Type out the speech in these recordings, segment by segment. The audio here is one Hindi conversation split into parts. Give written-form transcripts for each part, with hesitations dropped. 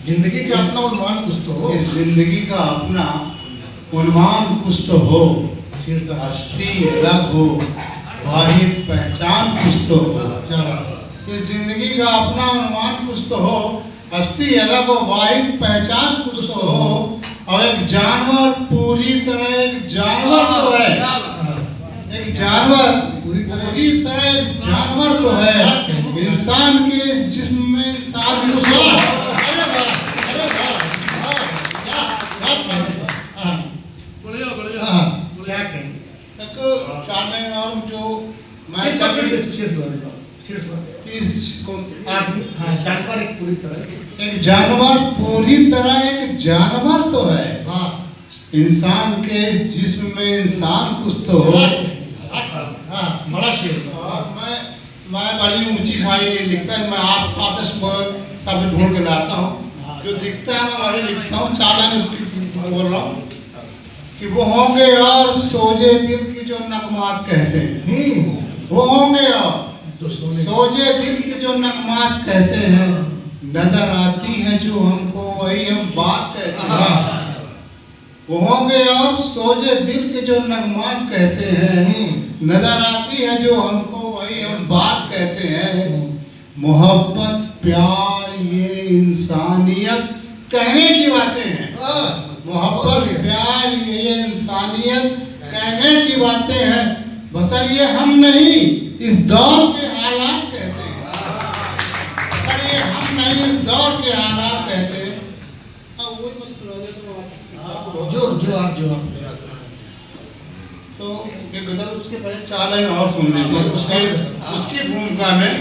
जिंदगी का अपना उन्वान कुछ तो हो, इस जिंदगी का अपना उन्वान कुछ तो हो, शीर्ष हस्ती अलग हो, वाहिद पहचान कुछ तो हो। क्या बात इस जिंदगी का अपना उन्वान कुछ तो हो, हस्ती अलग हो, वाहिद पहचान कुछ तो हो, और एक जानवर पूरी तरह एक जानवर तो है, एक जानवर पूरी तरह एक जानवर तो है, इंसान के इस जिस्म में इंसान कुछ तो है। क्या कहें? एक चार्लिन और जो मैं इस आदमी जानवर एक पूरी तरह एक जानवर पूरी तरह एक जानवर तो है, हाँ इंसान के इस जिस्म में इंसान कुछ तो हो। हाँ बड़ा शेर और मैं बड़ी ऊंची शायरी लिखता है, मैं आस पास से शब्द ढूंढ के लाता हूँ, जो दिखता है मैं वही लिखता हूँ। चालन बोल रहा हूँ कि वो होंगे और सोजे दिल की जो नगमात कहते हैं, वो होंगे और सोजे दिल की जो नगमात कहते हैं, नजर आती है जो हमको वही हम बात कहते हैं। वो होंगे और सोजे दिल के जो नगमात कहते हैं, नजर आती है जो हमको वही हम बात कहते हैं। मोहब्बत प्यार ये इंसानियत कहने की बातें हैं, मोहब्बत प्यार ये इंसानियत कहने की बातें हैं, बसर ये हम नहीं इस दौर के हालात कहते हैं, बसर ये हम नहीं इस दौर के हालात कहते हैं। अब वो मत सुनाओ जो तो ये गजल उसके पहले चार लाइन और सुन लीजिए उसकी भूमिका में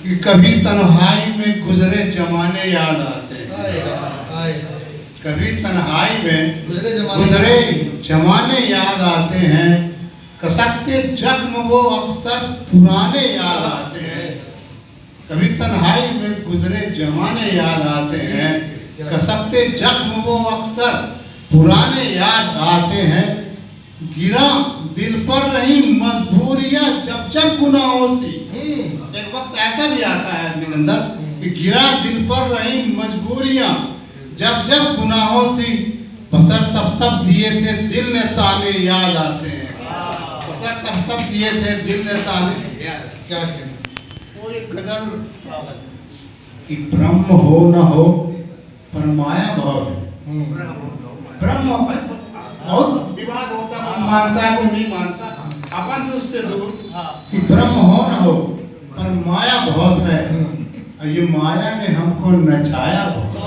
कि कभी तन्हाई में गुजरे जमाने याद आते हैं, कभी तन्हाई में गुजरे जमाने याद आते हैं, कसकते जख्म वो अक्सर पुराने याद आते हैं। कभी तन्हाई में गुजरे जमाने याद आते हैं, कसकते जख्म वो अक्सर पुराने याद आते हैं। गिरा दिल पर रही मजबूरियां जब जब गुनाहों से, एक वक्त ऐसा भी आता है आदमी के अंदर कि गिरा दिल पर रही मजबूरियां जब जब गुनाहों से, बसर तब तब दिए थे दिल ने ताने याद आते हैं, बसर तब तब दिए थे दिल ने ताने। क्या कहना वो एक गजल कि ब्रह्म हो न हो पर माया बहुत है, ब्रह्म बहुत विवाद होता, कोई मानता है कोई नहीं मानता, अपन तो उससे दूर कि ब्रह्म हो न हो पर माया बहुत है, और ये माया ने हमको नचाया बहुत।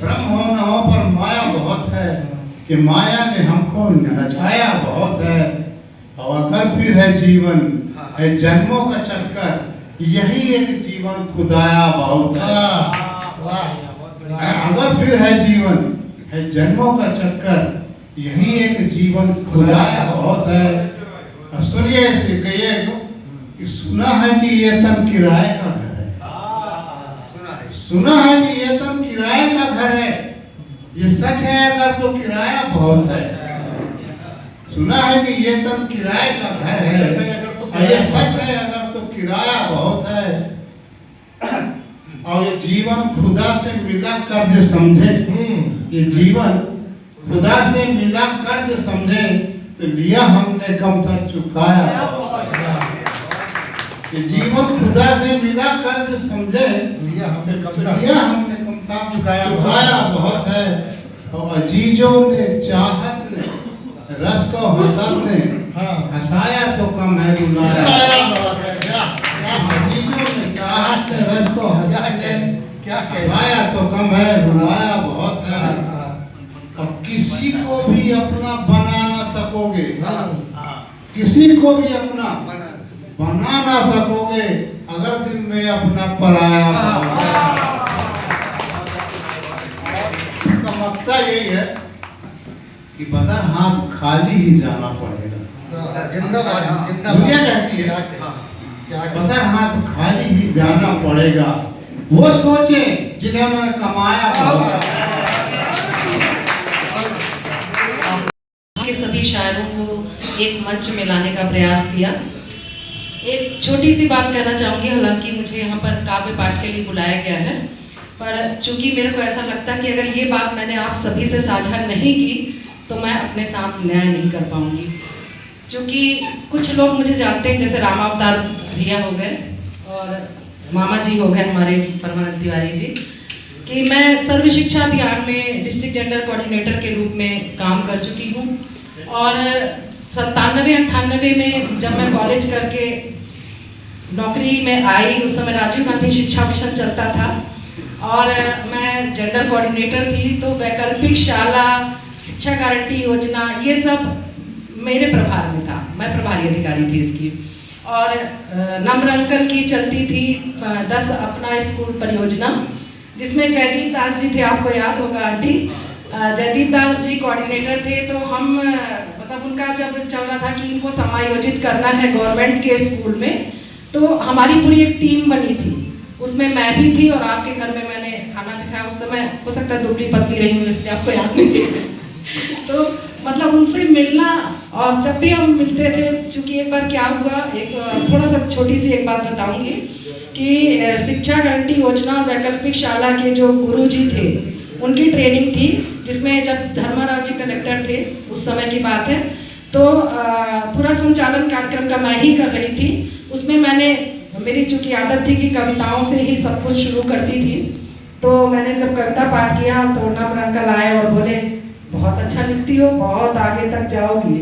ब्रह्म हो न हो पर माया बहुत है कि माया ने हमको नचाया बहुत है, और अगर फिर है जीवन है जन्मों का चक्कर, यही एक जीवन खुदाया बहुत है। अगर फिर है जीवन है जन्मों का चक्कर, यही एक जीवन खुदाया बहुत है। और सुनिए कहिए कि सुना है कि ये तन किराए का घर है, सुना है कि ये तन किराए का घर है, ये सच है अगर तो किराया बहुत है। सुना है कि ये तन किराए का घर है, और ये सच है अगर तो किराया बहुत है। और ये जीवन खुदा से मिला कर्ज समझे, ये जीवन खुदा से मिला कर्ज समझे, तो लिया हमने कम था चुकाया। ये जीवन खुदा से मिला कर्ज समझे, लिया हमने कम था चुकाया बहुत है। और अजीजों ने चाहत ने रस को हसद ने हंसाया तो कम है रुलाया। अजीजों ने चाहत ने रस को हसद ने हंसाया तो कम है रुलाया बहुत है। और किसी को भी अपना बना ना सकोगे, किसी को भी अपना बना ना सकोगे अगर दिल में अपना पराया। इसका मकसद यही है कि बसर हाथ खाली ही जाना पड़ेगा। दुनिया कहती है बसर हाथ खाली ही जाना पड़ेगा, वो सोचे जिन्हें उन्होंने कमाया के सभी शायरों को एक मंच में लाने का प्रयास किया। एक छोटी सी बात कहना चाहूँगी, हालांकि मुझे यहाँ पर काव्य पाठ के लिए बुलाया गया है, पर चूंकि मेरे को ऐसा लगता है कि अगर ये बात मैंने आप सभी से साझा नहीं की तो मैं अपने साथ न्याय नहीं कर पाऊँगी। चूँकि कुछ लोग मुझे जानते हैं, जैसे रामावतार भैया हो गए और मामा जी हो गए हमारे परमानंद तिवारी जी, कि मैं सर्व शिक्षा अभियान में डिस्ट्रिक्ट जेंडर कोऑर्डिनेटर के रूप में काम कर चुकी हूँ। और 97-98 में जब मैं कॉलेज करके नौकरी में आई, उस समय राजीव गांधी शिक्षा मिशन चलता था और मैं जेंडर कोऑर्डिनेटर थी। तो वैकल्पिक शाला, शिक्षा गारंटी योजना, ये सब मेरे प्रभार में था, मैं प्रभारी अधिकारी थी इसकी। और नम्र अंकल की चलती थी 10 अपना स्कूल परियोजना, जिसमें जयदीप दास जी थे, आपको याद होगा आंटी, जयदीप दास जी कोऑर्डिनेटर थे। तो हम मतलब उनका जब चल रहा था कि इनको समायोजित करना है गवर्नमेंट के स्कूल में, तो हमारी पूरी एक टीम बनी थी, उसमें मैं भी थी और आपके घर में मैंने खाना भी खाया। उस समय हो सकता है दुबली पतली रही हूँ, इसलिए आपको याद नहीं तो मतलब उनसे मिलना, और जब भी हम मिलते थे, चूँकि एक बार क्या हुआ, एक थोड़ा सा छोटी सी एक बात बताऊंगी कि शिक्षा गारंटी योजना और वैकल्पिक शाला के जो गुरुजी थे, उनकी ट्रेनिंग थी, जिसमें जब धर्माराव जी कलेक्टर थे उस समय की बात है, तो पूरा संचालन कार्यक्रम का मैं ही कर रही थी। उसमें मेरी चूँकि आदत थी कि कविताओं से ही सब कुछ शुरू करती थी, तो मैंने जब कविता पाठ किया तो नम्र अंकल आए और बोले बहुत अच्छा लिखती हो, बहुत आगे तक जाओगी।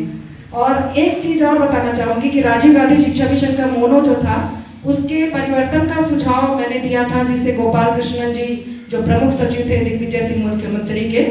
और एक चीज़ और बताना चाहूँगी कि राजीव गांधी शिक्षा मिशन का मोनो जो था, उसके परिवर्तन का सुझाव मैंने दिया था, जिससे गोपाल कृष्णन जी जो प्रमुख सचिव थे दिग्विजय सिंह मुख्यमंत्री के,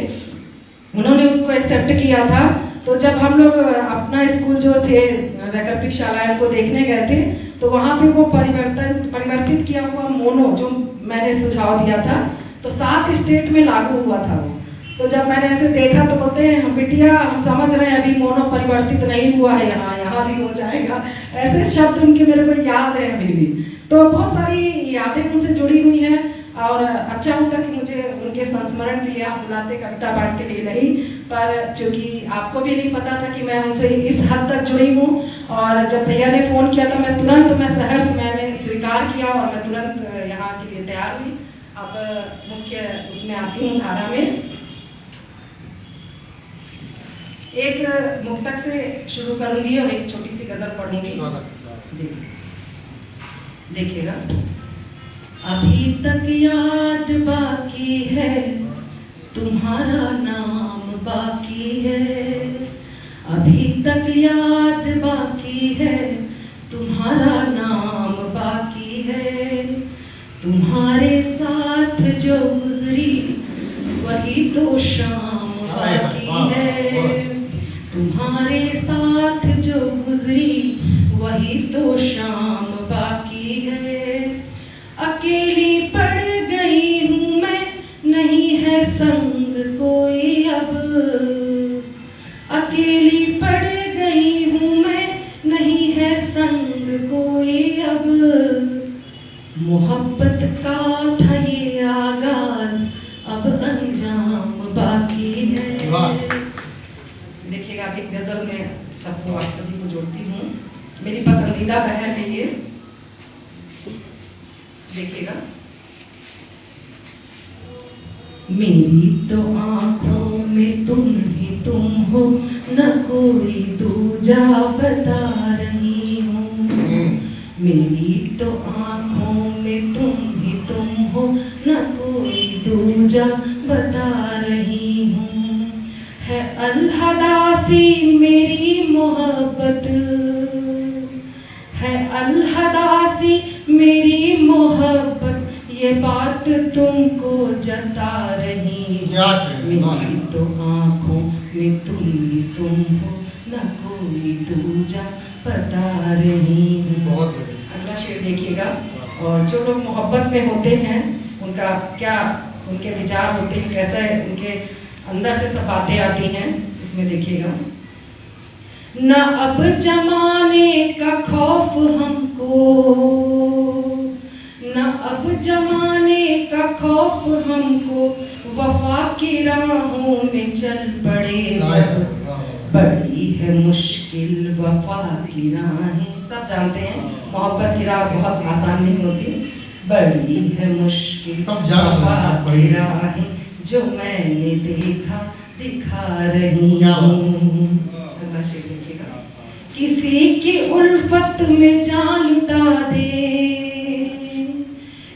उन्होंने उसको एक्सेप्ट किया था। तो जब हम लोग अपना स्कूल जो थे वैकल्पिक शालाएं को देखने गए थे, तो वहाँ पे वो परिवर्तित किया हुआ मोनो जो मैंने सुझाव दिया था, तो 7 स्टेट में लागू हुआ था वो। तो जब मैंने ऐसे देखा तो बोलते हैं बिटिया हम समझ रहे हैं अभी मोनो परिवर्तित नहीं हुआ है, यहाँ भी हो जाएगा। ऐसे शब्द उनके मेरे को याद है अभी भी। तो बहुत सारी यादें उनसे जुड़ी हुई हैं और अच्छा होता कि मुझे उनके संस्मरण के लिए आप बुलाते, कविता पाठ के लिए नहीं, पर चूँकि आपको भी नहीं पता था कि मैं उनसे इस हद तक जुड़ी हूँ। और जब भैया ने फ़ोन किया तो मैं तुरंत सहर्ष मैंने स्वीकार किया और मैं तुरंत यहाँ के लिए तैयार हुई। अब मुख्य उसमें आती हूँ धारा में। एक मुक्तक से शुरू करूंगी और एक छोटी सी गजल पढ़ूंगी जी, देखिएगा। अभी तक याद बाकी है, तुम्हारा नाम बाकी है, अभी तक याद बाकी है, तुम्हारा नाम बाकी है, तुम्हारे साथ जो गुजरी वही तो शाम बाकी है, तुम्हारे साथ जो गुजरी वही तो शाम बाकी है। अकेली पड़ गई हूँ मैं, नहीं है संग कोई अब, अकेली पड़ गई हूँ मैं, नहीं है संग कोई अब, मोहब्बत का था ये आगाज, अब अंजाम बाकी है। देखिएगा, एक गजल में सबको, आप सभी को जोड़ती हूँ, मेरी पसंदीदा बहन है ये, देखिएगा। मेरी तो आंखों में तुम ही तुम हो, न कोई दूजा बता रही हूँ, मेरी तो आंखों में तुम ही तुम हो, न कोई दूजा बता रही हूँ, है अलहदासी मेरी मोहब्बत, है अलहदासी मेरी मोहब्बत, ये बात तुमको जता रही हूँ, मेरी तो आँखों में तुम ही तुम हो, न कोई दूजा बता रही हूँ। अगला शेर देखिएगा। और जो लोग मोहब्बत में होते हैं उनका क्या, उनके विचार होते हैं, कैसे उनके अंदर से सब बातें आती हैं, इसमें देखिएगा। न अब जमाने का खौफ हमको, न अब जमाने का खौफ हमको, वफा की राहों में चल पड़े जब, बड़ी है मुश्किल वफा की राहें, सब जानते हैं। मोहब्बत की राह बहुत आसान नहीं होती, बड़ी है मुश्किल सब जान वफा बड़ी की है। राहें जो मैंने देखा दिखा रही क्या बात। हूँ। अगला शेर देखिएगा। किसी की उल्फत में जान लुटा दे,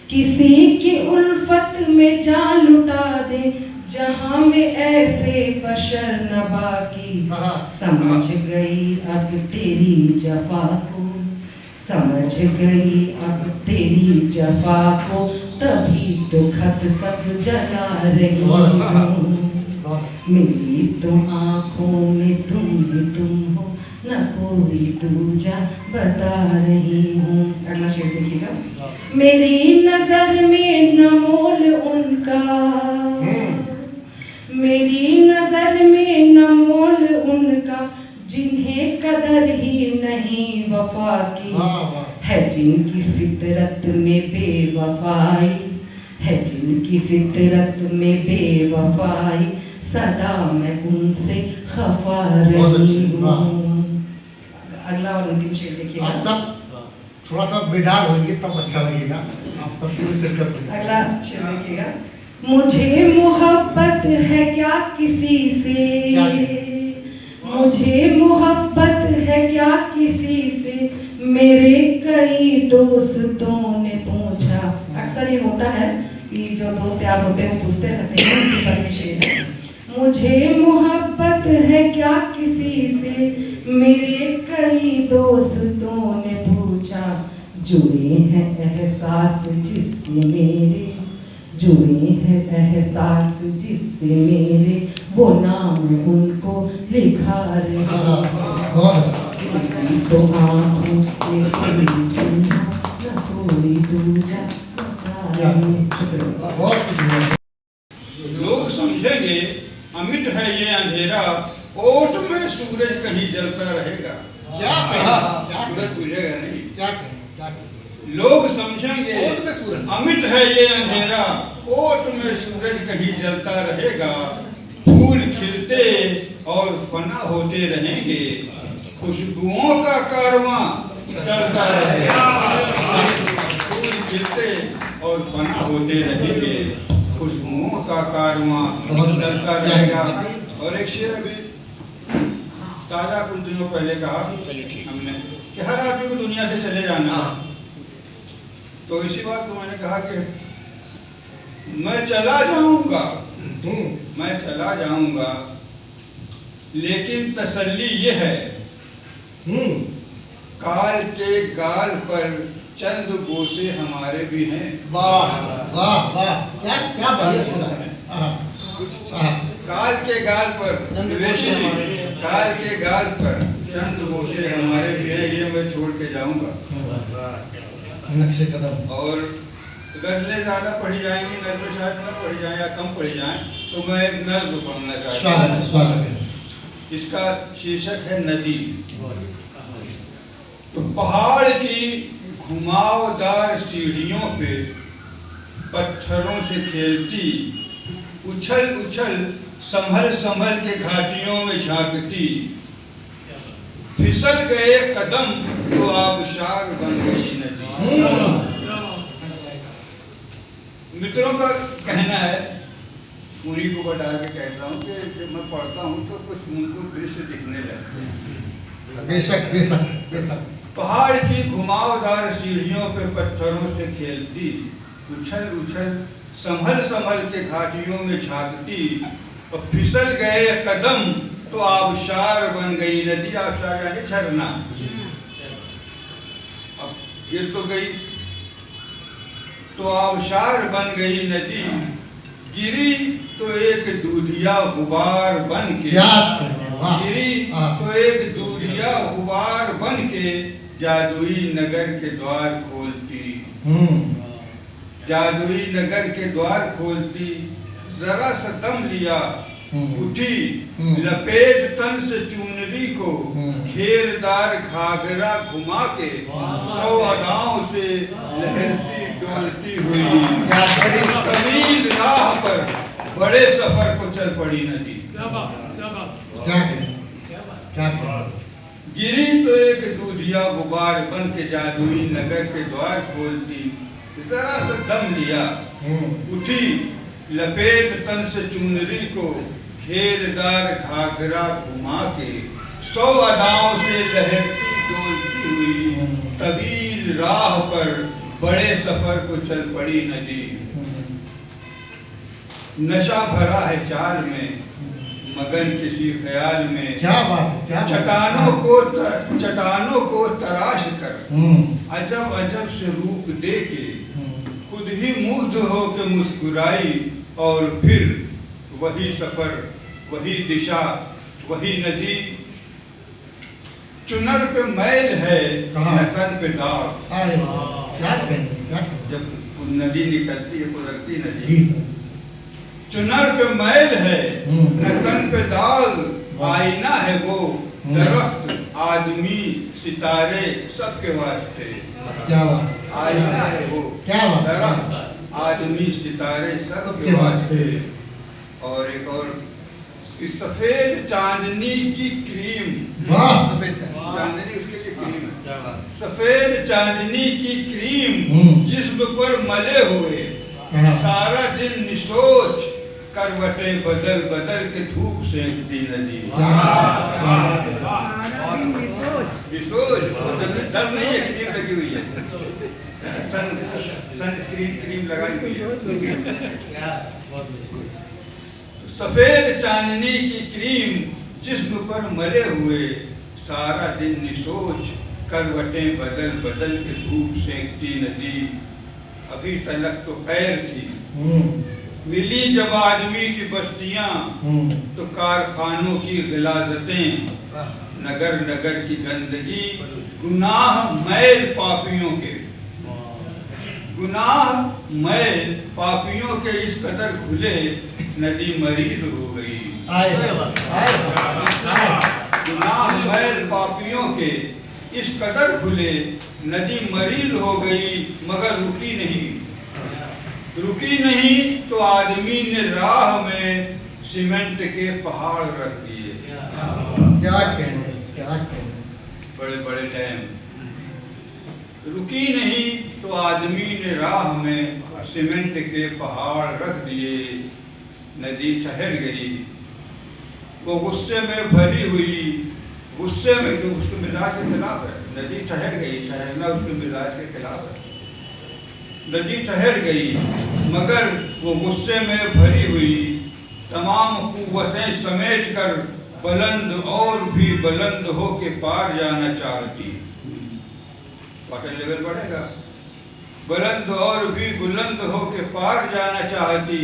किसी की उल्फत में जान लुटा दे, जहां में ऐसे बशर न बाकी, हाँ। समझ गई अब तेरी जफा को, समझ गई अब तेरी जफा को, तभी तो खत सब जला रही बहुत अच्छा। हूँ। बहुत अच्छा। मेरी तुम आँखों में तुम ही तुम हो, न कोई दूजा बता रही हूँ। अगला शेर देखिएगा। मेरी नजर में न मोल उनका, मेरी नजर में न मोल उनका, जिन्हें कदर ही नहीं वफा की, वाह वाह। है जिनकी फितरत में बेवफाई, है जिनकी फितरत में बेवफाई, सदा मैं उनसे खफा बहुत अच्छी, रही वाह। हूँ। अगला और अंतिम शेर आप देखिएगा। सब थोड़ा सा बेदार होंगे तब अच्छा लगेगा, आप सब पूरी शिरकत होगी। अगला शेर देखिएगा। मुझे मोहब्बत है क्या किसी से, क्या? मुझे मोहब्बत है क्या किसी से, मेरे कई दोस्तों ने पूछा। अक्सर ये होता है कि जो दोस्त यार होते हैं वो पूछते रहते हैं, इसी पर ये शेर है। मुझे मोहब्बत है क्या किसी से, मेरे कई दोस्तों ने पूछा, जुड़े हैं एहसास जिससे मेरे, जुड़े हैं एहसास जिससे मेरे, वो नाम उनको लिखा रही हूँ। बहुत अच्छा। तो आँखों में तुम हो, न कोई दूजा बता रही हूँ। शुक्रिया। बहुत शुक्रिया। लोग समझेंगे अमिट है ये अंधेरा, ओट में सूरज कहीं जलता रहेगा। क्या कहें, क्या सूरज कहें, बुझेगा नहीं। क्या कहें, क्या कहें। लोग समझेंगे ओट में सूरज। अमिट है ये अंधेरा, ओट में सूरज कहीं जलता रहेगा। फूल खिलते और फना होते रहेंगे, खुशबुओं का कारवां चलता रहेगा। फूल खिलते और फना होते रहेंगे, खुशबुओं का कारवां चलता रहेगा। और एक शेर अभी ताजा कुछ दिनों पहले कहा हमने कि हर आदमी को दुनिया से चले जाना है। तो इसी बात को मैंने कहा कि मैं चला जाऊंगा, मैं चला जाऊंगा, लेकिन तसल्ली ये है, काल के गाल पर चंद बोसे हमारे भी हैं। वाह वाह वाह, क्या क्या बढ़िया सुना है। काल के गाल पर चंद बोसे विवेशी जी, हमारे भी हैं। काल के गाल पर चंद बोसे हमारे भी हैं, ये मैं छोड़ के जाऊंगा। नक्शे कदम। और गजलें ज़्यादा पढ़ी जाएंगी, नज़्म शायद न पढ़ी जाए या कम पढ़ी जाएं, तो मैं एक नज़्म पढ़ना चाहता स्वागत है, स्वागत है। इसका शीर्षक है नदी। तो पहाड़ की घुमावदार सीढ़ियों पे पत्थरों से खेलती, उछल उछल संभल संभल के घाटियों में झांकती, फिसल गए कदम तो आबशार बन गई नदी। मित्रों का कहना है, उन्हीं को बता के कहता हूँ कि जब मैं पढ़ता हूँ तो कुछ उनको दृश्य दिखने लगते हैं। बेशक बेशक बेशक। पहाड़ की घुमावदार सीढ़ियों पे पत्थरों से खेलती, उछल उछल संभल संभल के घाटियों में झांकती, और फिसल गए कदम तो आबशार बन गई नदी। आबशार यानी झरना। अब गिर तो गई तो आबशार बन गई नदी, गिरी तो एक दूधिया गुबार बन के, क्या करने, वाह। गिरी तो एक दूधिया गुबार बन के, जादुई नगर के द्वार खोलती, जादुई नगर के द्वार खोलती, जरा सा दम लिया उठी, लपेट तन से चुनरी को, घेरदार घाघरा घुमा के, सौ अदाओं से लहरती डोलती हुई, तवील राह पर बड़े सफर को चल पड़ी नदी। क्या करें, क्या करें। गिरी तो एक दूधिया दिया गुबार बन के जादुई नगर के द्वार खोलती, जरा सा दम लिया, उठी लपेट तन से चुनरी को, घेरदार घाघरा घुमा के, 100 अदाओं से लहरती डोलती हुई, तवील राह पर बड़े सफर को चल पड़ी नदी। नशा भरा है चाल में, मगन किसी ख्याल में, क्या बात है, क्या चट्टानों को तराश कर, अजब अजब से रूप दे के, खुद ही मुग्ध हो के मुस्कुराई, और फिर वही सफर, वही दिशा, वही नदी। चुनर पे मैल है, नखन पे दाग। अरे क्या कहेंगे, क्या कहेंगे। जब नदी निकलती है, कुदरती नदी, जी सर। चुनर पे मैल है, नखन पे दाग, आईना है वो, दरख्त, आदमी, सितारे सबके वास्ते। क्या बात, आईना है वो, क्या बात, दरख्त, आदमी, सितारे सबके वास्ते। और एक और, इस सफेद चांदनी की क्रीम, चांदनी उसके लिए क्रीम है, सफेद चांदनी की क्रीम जिस्म पर मले हुए, सारा दिन निसोच, करवटें बदल बदल के धूप सेंकती नदी। सब नहीं है, क्रीम लगी हुई है, सनस्क्रीन क्रीम लगाई हुई है। सफेद चांदनी की क्रीम जिस्म पर मले हुए, सारा दिन निसोच, करवटें बदल बदल के धूप सेंकती नदी। अभी तलक तो खैर थी, मिली जब आदमी की बस्तियां, तो कारखानों की गिलाजतें, नगर नगर की गंदगी, गुनाह मैल पापियों के, गुनाह मैल पापियों के इस कदर खुले, नदी मरीज हो गई। गुनाह मैल पापियों के इस कदर खुले, नदी मरीज हो गई, मगर रुकी नहीं। रुकी नहीं तो आदमी ने राह में सीमेंट के पहाड़ रख दिए। क्या कहने, क्या कहने। बड़े बड़े डैम। रुकी नहीं तो आदमी ने राह में सीमेंट के पहाड़ रख दिए, नदी ठहर गई। वो गुस्से में भरी हुई, गुस्से में, जो उसके मिजाज के खिलाफ है, नदी ठहर गई, ठहरना उसके मिजाज के खिलाफ है। नदी ठहर गई, मगर वो गुस्से में भरी हुई, तमाम कुव्वतें समेट कर बुलंद और भी बुलंद हो के पार जाना चाहती। वाटर लेवल बढ़ेगा, बुलंद और भी बुलंद हो के पार जाना चाहती।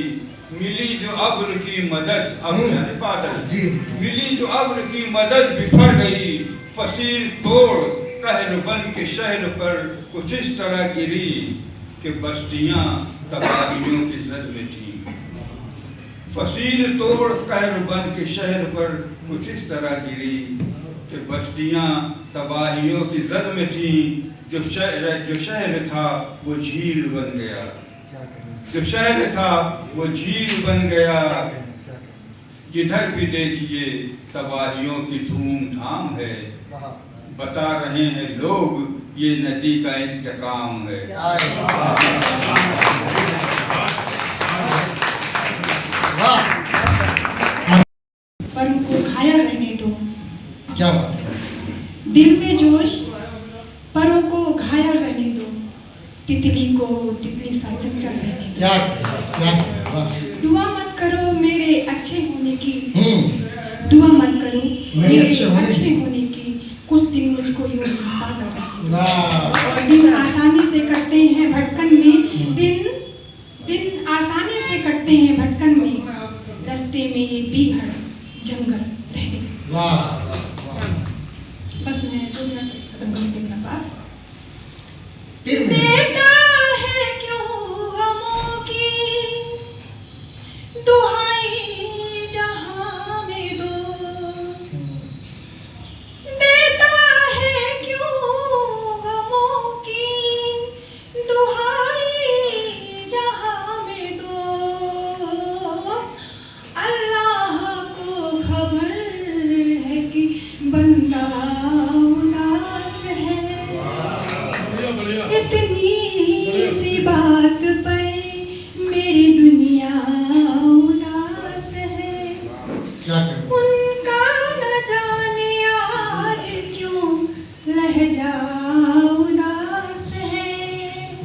मिली जो अब्र की मदद, अब्र यानी बादल, मिली जो अब्र की मदद, बिफर गई फसील तोड़, कहर बन के शहर पर कुछ इस तरह गिरी कि बस्तियां तबाहियों की जद में थी। फसील तोड़ कहर बन के शहर पर कुछ इस तरह गिरी कि बस्तियां तबाहियों की जद में थी। जो शहर था वो झील बन गया, जो शहर था वो झील बन गया। जिधर भी देखिए तबाहियों की धूमधाम है, बता रहे हैं लोग ये नदी का इंतकाम है। पर उनको घायल रहने दो। क्या बात, दिल में जोश, परों को घायल रहने दो। तितली को तितली सा चंचल रहने दो। क्या दुआ मत करो मेरे अच्छे होने की, दुआ मत करो मेरे अच्छे होने की। कुछ दिन मुझको यूं पागल रखिए। दिन आसानी से कटते हैं भटकन में, दिन आसानी से कटते हैं भटकन में। रास्ते में ये बीहड़ जंगल रहने दो। बस मैं जो खत्म कर देना बात। देता है क्यों गमों की दुहाई जहां में दोस्त, देता है क्यों गमों की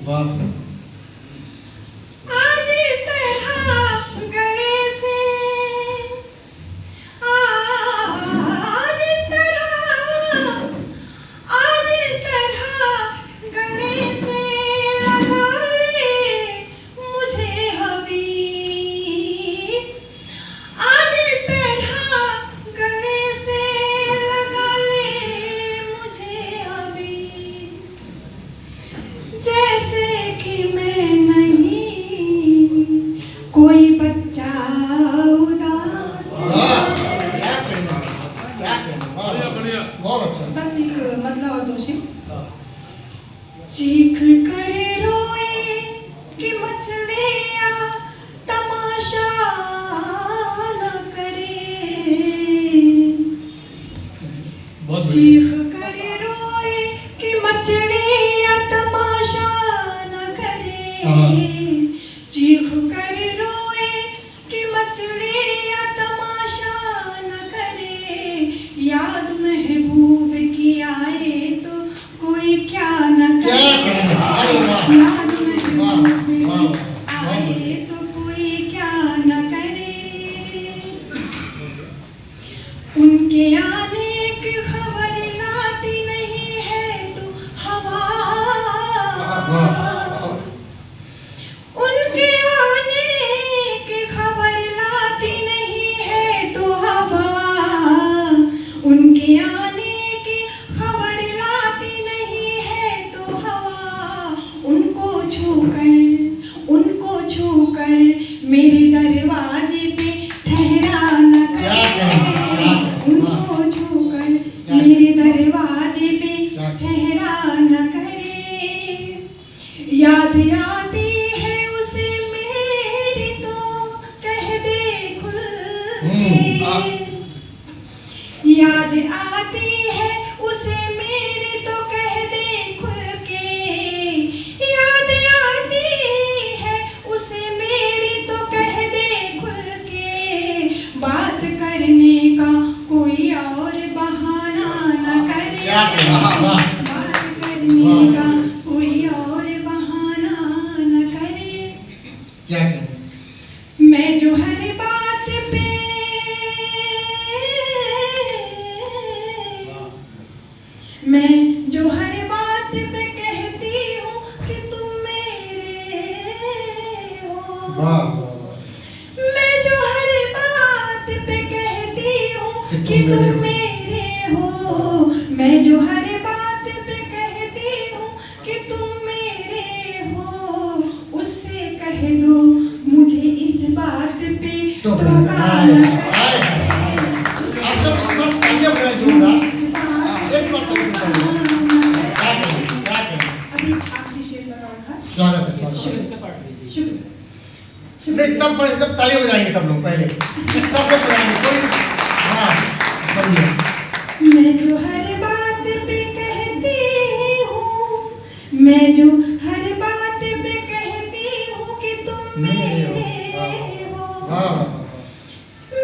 वाह। आज इस तरह गले से आज इस तरह गले से लगा ले मुझे हबीब। आज इस तरह गले से लगा ले मुझे हबीब। जैसे कि मैं नहीं कोई बच्चा उदास। वाह, क्या कहना, क्या कहना, बढ़िया, बहुत अच्छा। बस एक मतलब और दोषी चीख कर रोए कि मछलियाँ तमाशा न करे। बहुत चीख कर रोए कि मछलियाँ तमाशा न करे। चीख कर रोए कि मछलियाँ तमाशा न करे। याद महबूब की आए तो कोई क्या न क्या करे। कहना, अरे वाह। याद महबूब की वाह, आए तो कोई क्या न करे। उनके आने की खबर लाती नहीं है तो हवा। उनके आने की खबर लाती नहीं है तो हवा। उनके आने की खबर लाती नहीं है तो हवा। उनको छूकर मेरे दरवाजे पे ठहरा न करे। उनको छूकर मेरे दरवाजे पे ठहरा न करे। याद आती है उसे मेरी तो कह दे खुल के। याद आती है उसे मेरी तो कह दे खुल के। याद आती है उसे मेरी तो कह दे खुल के। बात करने का कोई और बहाना न करे। क्या कहना, वाह। बात करने का कोई और बहाना न करे। क्या कहना, मैं जो हर बात पे मैं जो हर बात पे कहती हूँ कि तुम मेरे हो। वाह। मैं जो हर बात पे कहती हूँ कि तुम मेरे हो। मैं जो हर बात पे कहती हूँ कि तुम मेरे हो। उससे कह दो मुझे इस बात पे तो धोखा न करे। आप सब एक बार तालियां बजाएं जोरदार। एक बार तालियां बजाएं। क्या कहना, क्या कहना। अभी आखिरी शेर बताओ खास। स्वागत है, स्वागत है। शुक्रिया। नहीं, तब तालियां बजाएंगे सब लोग पहले। सब लोग बजाएंगे, कोई। हाँ, समझिए। मैं जो हर बात पे कहती हूँ। मैं जो हर बात पे कहती हूँ कि तुम मेरे हो। वाह।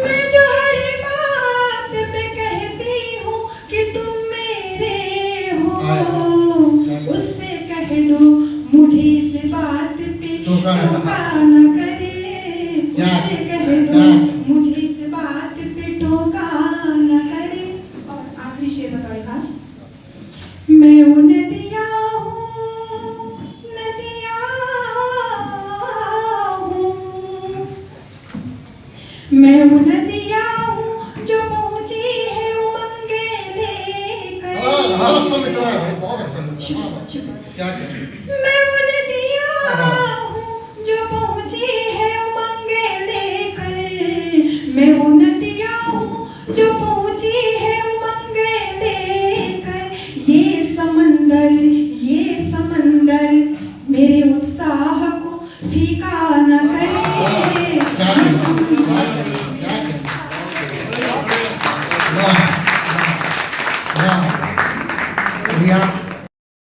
मैं जो हर बात पे कहती हूँ कि तुम मेरे हो। उससे कह दो मुझे इस बात पे धोखा न न करे। उससे कह दो मुझे इस बात पे धोखा न करे। और आखिरी शेर बताओ खास। मैं वो नदिया हूँ, नदिया हूँ। मैं वो नदिया हूँ जो पहुँची है उमंगे लेकर। बहुत अच्छा मिश्रण है भाई, बहुत अच्छा मिश्रण। शुक्रिया। क्या कहना। मैं वो नदिया